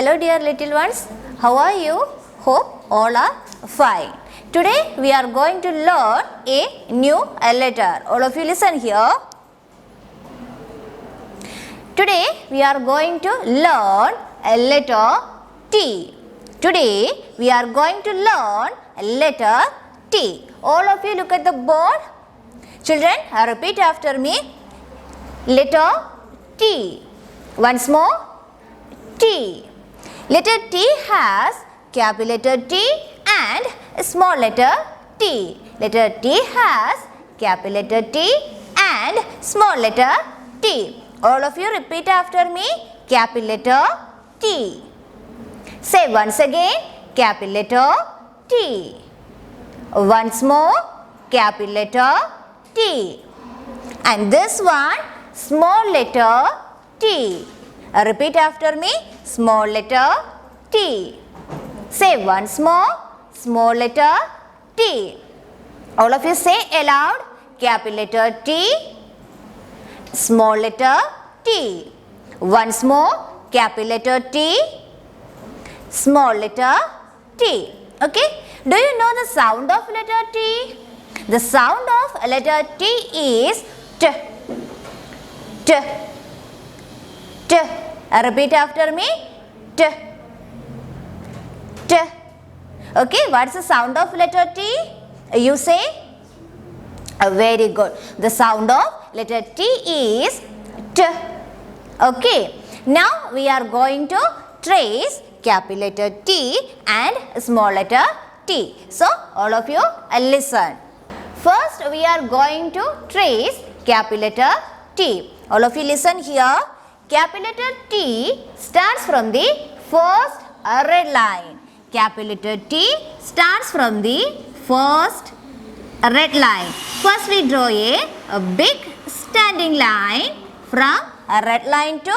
Hello dear little ones, how are you? Hope all are fine. Today we are going to learn a new letter. All of you listen here. Today we are going to learn a letter T. Today we are going to learn a letter T. All of you look at the board. Children, repeat after me. Letter T. Once more. T. Letter T has capital letter T and a small letter t. Letter T has capital letter T and small letter t. All of you repeat after me. Capital letter T. Say once again. Capital letter T. Once more. Capital letter T. And this one, small letter T. Repeat after me. Small letter T. Say once more. Small letter T. All of you say aloud. Capital letter T. Small letter T. Once more. Capital letter T. Small letter T. Okay. Do you know the sound of letter T? The sound of letter T is T. T. T. Repeat after me. T. T. Okay, what's the sound of letter T? You say? Very good. The sound of letter T is T. Okay. Now we are going to trace capital letter T and small letter t. So all of you listen. First we are going to trace capital letter T. All of you listen here. Capital letter T starts from the first red line. Capital letter T starts from the first red line. First we draw a big standing line from a red line to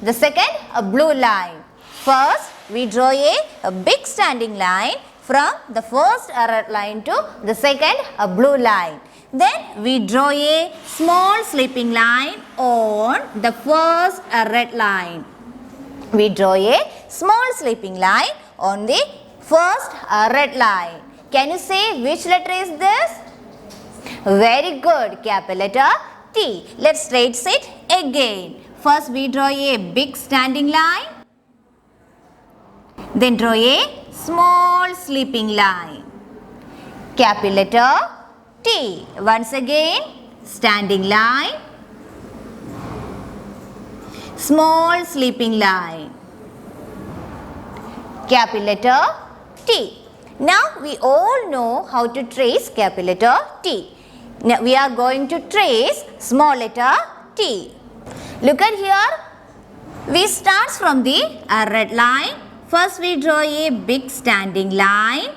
the second blue line. First we draw a big standing line from the first red line to the second blue line. Then we draw a small sleeping line on the first red line. We draw a small sleeping line on the first red line. Can you say which letter is this? Very good. Capital letter T. Let's trace it again. First we draw a big standing line. Then draw a small sleeping line. Capital letter T. Once again, standing line, small sleeping line. Capital letter T. Now we all know how to trace capital letter T. Now we are going to trace small letter t. Look at here. We start from the red line. First we draw a big standing line.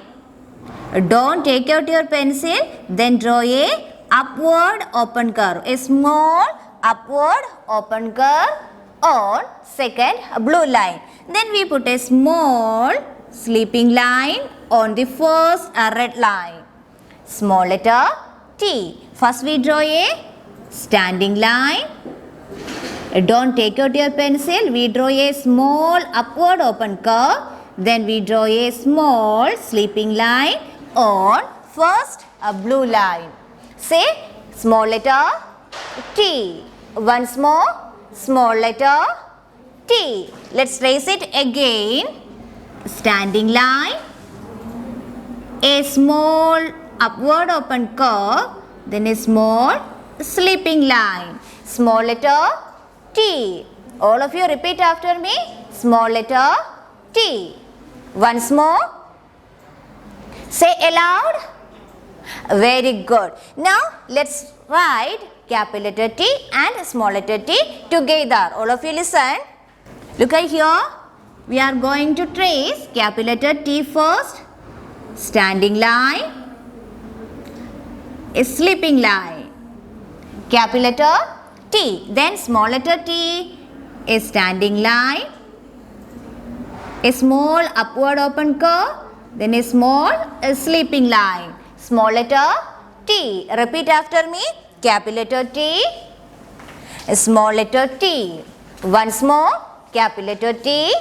Don't take out your pencil. Then draw a upward open curve. A small upward open curve on second blue line. Then we put a small sleeping line on the first red line. Small letter T. First we draw a standing line. Don't take out your pencil. We draw a small upward open curve. Then we draw a small sleeping line on first blue line. Say small letter T. Once more, small letter T. Let's trace it again. Standing line, a small upward open curve, then a small sleeping line. Small letter T. All of you repeat after me. Small letter T. Once more. Say aloud. Very good. Now let's write capital letter T and small letter t together. All of you listen. Look at here. We are going to trace capital letter T first. Standing line. A sleeping line. Capital letter T. Then small letter t. A standing line. A small upward open curve. Then a small sleeping line. Small letter T. Repeat after me. Capital letter T. A small letter T. Once more. Capital letter T.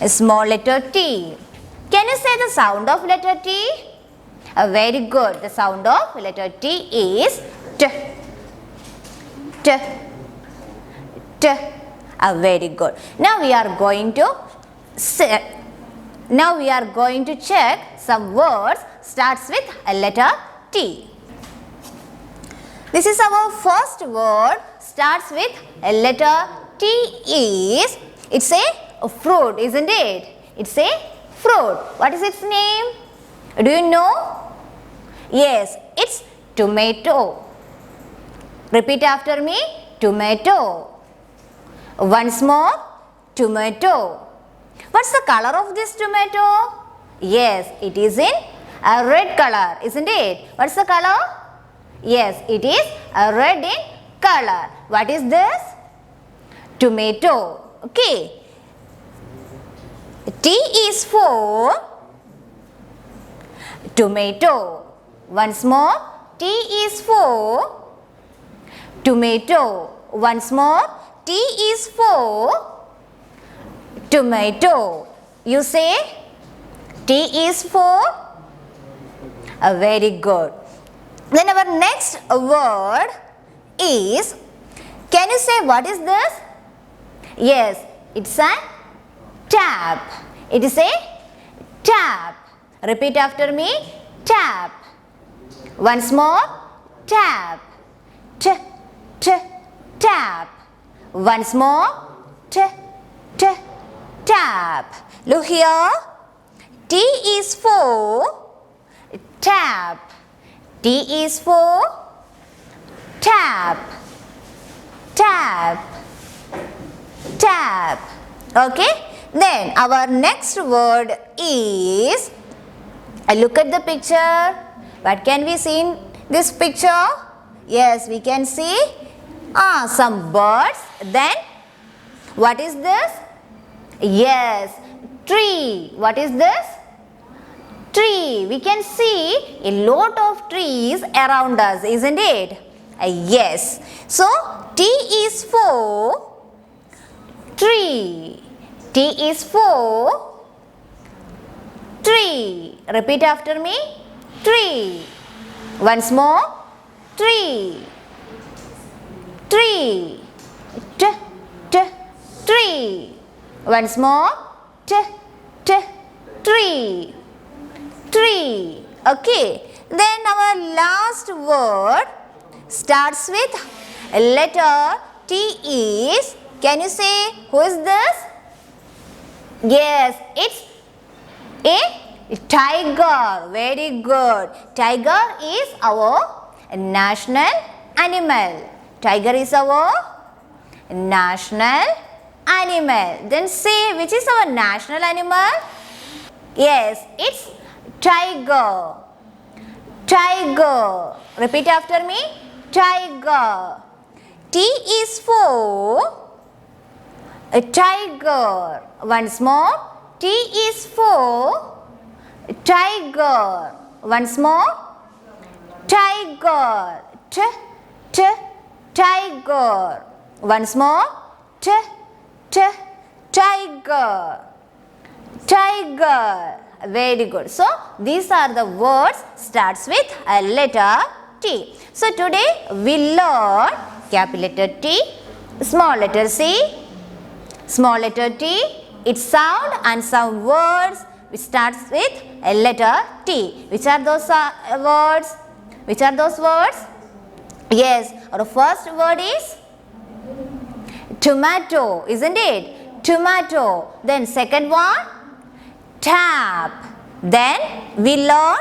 Small letter T. Can you say the sound of letter T? Very good. The sound of letter T is T. T. T. Very good. Now we are going to check some words starts with a letter T. This is our first word starts with a letter T is, it's a fruit, isn't it? It's a fruit. What is its name? Do you know? Yes, it's tomato. Repeat after me. Tomato. Once more. Tomato. What's the color of this tomato? Yes, it is in a red color, isn't it? What's the color? Yes, it is a red in color. What is this? Tomato. Okay. T is for tomato. Once more. T is for tomato. Once more. T is for tomato. You say T is for very good. Then our next word is, can you say what is this? Yes, it's a tap. It is a tap. Repeat after me. Tap. Once more. Tap. T, t, tap. Once more. T, t, tap. Look here. T is for tap. T is for tap. Tap. Tap. Okay. Then our next word is, look at the picture. What can we see in this picture? Yes, we can see some birds. Then what is this? Yes, tree. What is this? Tree. We can see a lot of trees around us, isn't it? Yes. So T is for tree. T is for tree. Repeat after me. Tree. Once more. Tree. Tree. T, t, tree. Once more. T, t, tree. Tree. Okay. Then our last word starts with letter T is, can you say who is this? Yes, it's a tiger. Very good. Tiger is our national animal. Tiger is our national animal. Then say which is our national animal? Yes, it's tiger. Tiger. Repeat after me. Tiger. T is for a tiger. Once more. T is for tiger. Once more. Tiger. T, t, tiger. Once more. T, t, tiger. Tiger. Very good. So, these are the words starts with a letter T. So, today we learn capital letter T, small letter C, small letter T, its sound and some words which starts with a letter T. Which are those words? Which are those words? Yes, our first word is tomato, isn't it? Tomato. Then second one, tap. Then we learn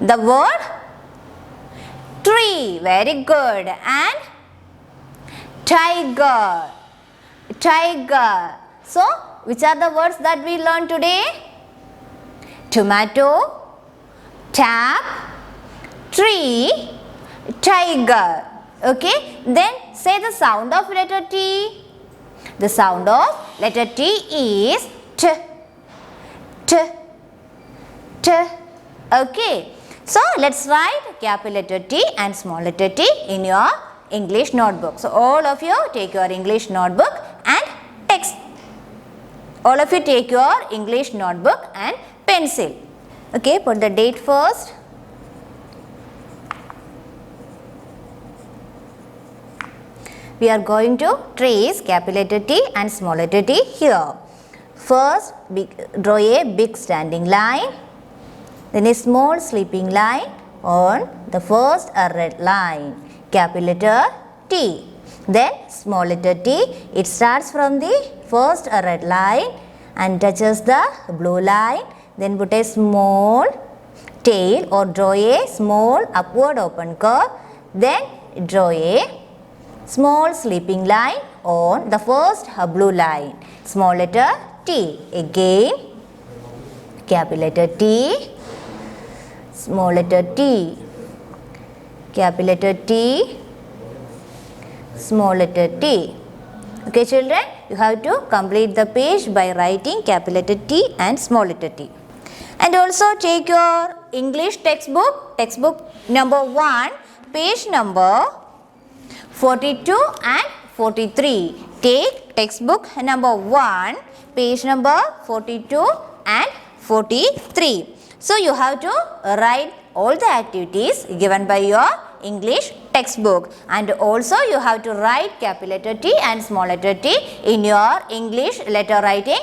the word tree. Very good. And tiger. Tiger. So, which are the words that we learned today? Tomato, tap, tree, tiger. Okay. Then say the sound of letter T. The sound of letter T is T. T. T. Okay. So, let's write capital letter T and small letter t in your English notebook. So, all of you take your English notebook and text. All of you take your English notebook and pencil. Okay, put the date first. We are going to trace capital letter T and small letter t here. First, draw a big standing line, then a small sleeping line on the first red line, capital letter T. Then small letter t, it starts from the first red line and touches the blue line. Then put a small tail or draw a small upward open curve. Then draw a small sleeping line on the first blue line, small letter T. Again, capital letter T, small letter t, capital letter T, small letter t. Okay children, you have to complete the page by writing capital letter T and small letter t. And also take your English textbook number 1, page number 42 and 43. Take textbook number 1, page number 42 and 43. So you have to write all the activities given by your English textbook, and also you have to write capital letter T and small letter t in your English letter writing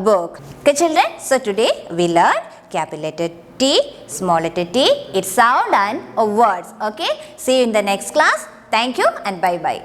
book. Okay children, so today we learned capital letter T, small letter t, its sound and words. Okay, see you in the next class. Thank you and bye bye.